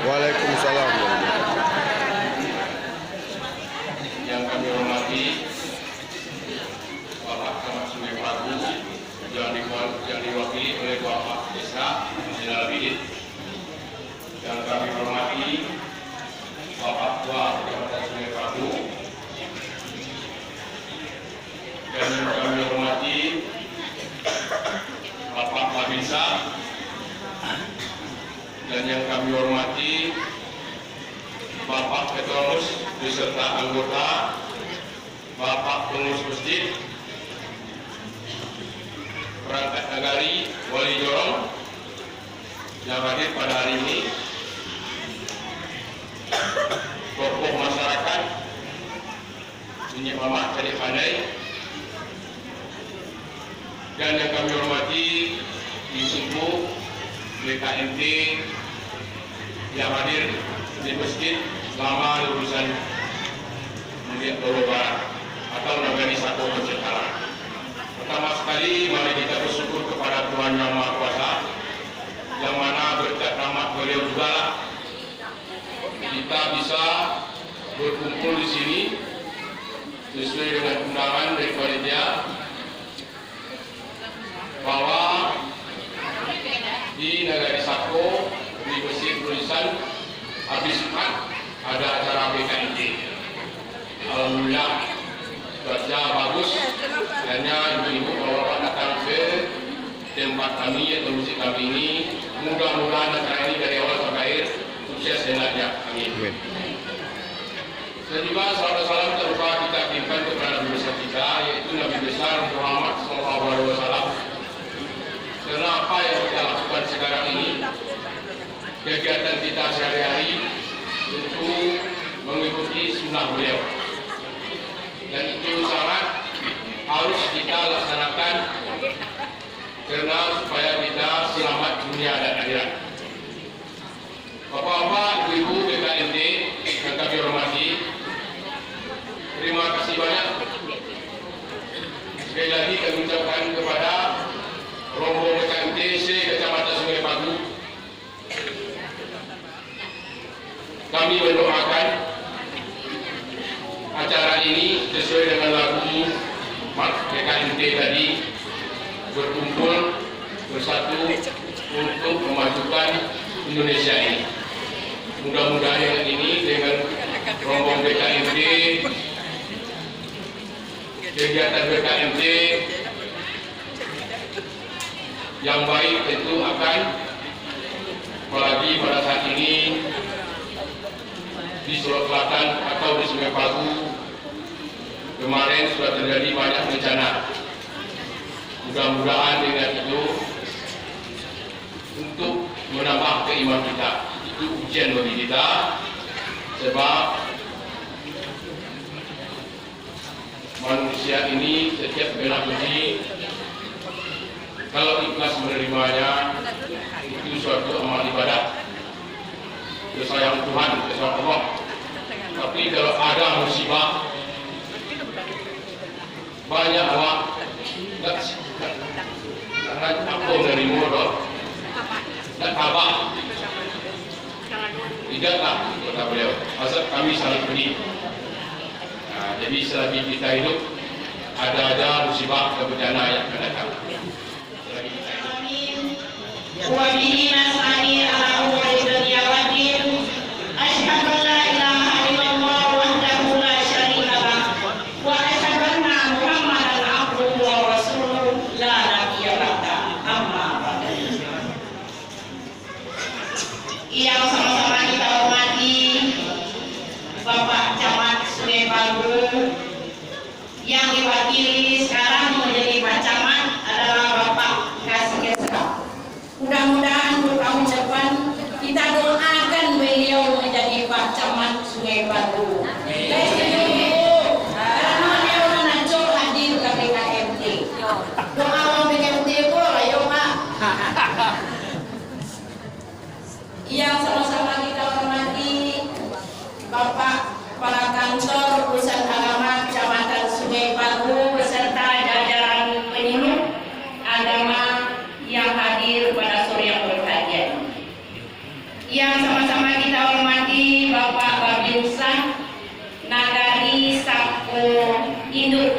Waalaikumsalam. Yang kami hormati Bapak Camat Sungai Prabu yang diwakili oleh Bapak Desa Jenderal Bidit. Yang kami hormati Bapak Tua Kecamatan Sungai Prabu. Dan yang kami hormati Bapak Babinsa. Dan yang kami hormati Bapak Petrus beserta anggota, Bapak Pengurus Masjid, perangkat nagari Wali Jorong yang hadir pada hari ini, tokoh masyarakat, Minyak Mamak Cari Pandai, dan yang kami hormati Ibu BKMT yang hadir di masjid selama lulusan Mulia Toro Barat atau Nagari Sako Pencekalan. Pertama sekali mari kita bersyukur kepada Tuhan Yang Maha Kuasa, yang mana berkat rahmat beliau juga kita bisa berkumpul di sini sesuai dengan undangan dari panitia bahwa di Nagari Sako di Masjid tulisan habis Jumat ada acara BKMT. Alhamdulillah cuaca bagus, hanya ibu-ibu bapak datang ke tempat kami atau masjid kami ini. Mudah-mudahan acara ini dari awal sampai akhir sukses dan lancar. Amin. Dan juga salam terlupa kita kirimkan kepada Nabi besar kita, yaitu Nabi besar Muhammad SAW. Karena apa yang kita lakukan sekarang ini, kegiatan kita sehari-hari tentu mengikuti sunnah beliau, dan itu sangat harus kita laksanakan karena supaya kita selamat dunia dan akhirat. Bapak-bapak, ibu-ibu BKMT yang kami hormati, terima kasih banyak. Sekali lagi kami ucapkan kepada rombongan BKMT Kecamatan Sungai Prabu, kami mendoakan acara ini sesuai dengan lagu BKMT tadi, berkumpul bersatu untuk memajukan Indonesia ini. Mudah-mudahan yang ini dengan rombongan BKMT, kegiatan BKMT yang baik tentu akan, apalagi pada saat ini di Sulawesi Selatan atau di Sungai Prabu kemarin sudah terjadi banyak bencana. Mudah-mudahan dengan itu untuk menambah keimanan kita, itu ujian bagi kita, sebab manusia ini setiap bela uji, kalau ikhlas menerimanya itu suatu amal ibadah, kesayang Tuhan, kesayang Allah. Tapi kalau ada musibah, banyak awak nggak apa dari modal, nggak tabah, tidaklah kata beliau. Asal kami saling pedih. Nah, jadi selagi kita hidup, ada musibah dan bencana yang akan datang. وبه نستعين على أمور الدنيا والدين أشهد أن لا إله إلا الله وحده لا شريك له وأشهد أن محمدا عبده ورسوله لا نبي بعده أما بعد. Yang sama-sama kita hormati Bapak Camat Sungai Prabu yang diwakili sekarang menjadi Pak Camat adalah Bapak Kasih. Mudah-mudahan tahun depan kita doakan beliau menjadi Pak Camat Sungai Prabu. Karena dia menanjung hadir ke BKMT. Doa orang BKMT pun ayo Pak. Yang sama-sama kita hormati Bapak Kepala Kantor Urusan Agama Kecamatan Sungai Prabu beserta jajaran penyuluh agama yang hadir pada sore yang berbahagia. Yang sama-sama kita hormati Bapak Babinsa Nagari Sako Induk,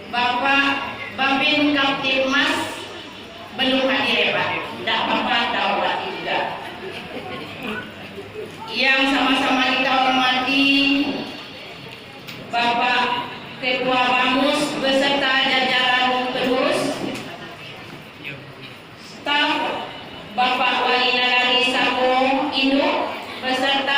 Bapak Babin Kaptipmas belum hadir ya Pak, tidak apa-apa, tahu juga. Yang sama-sama kita hormati Bapak Ketua Bamus beserta jajaran pengurus, staf Bapak Wali Nagari Sako Induk beserta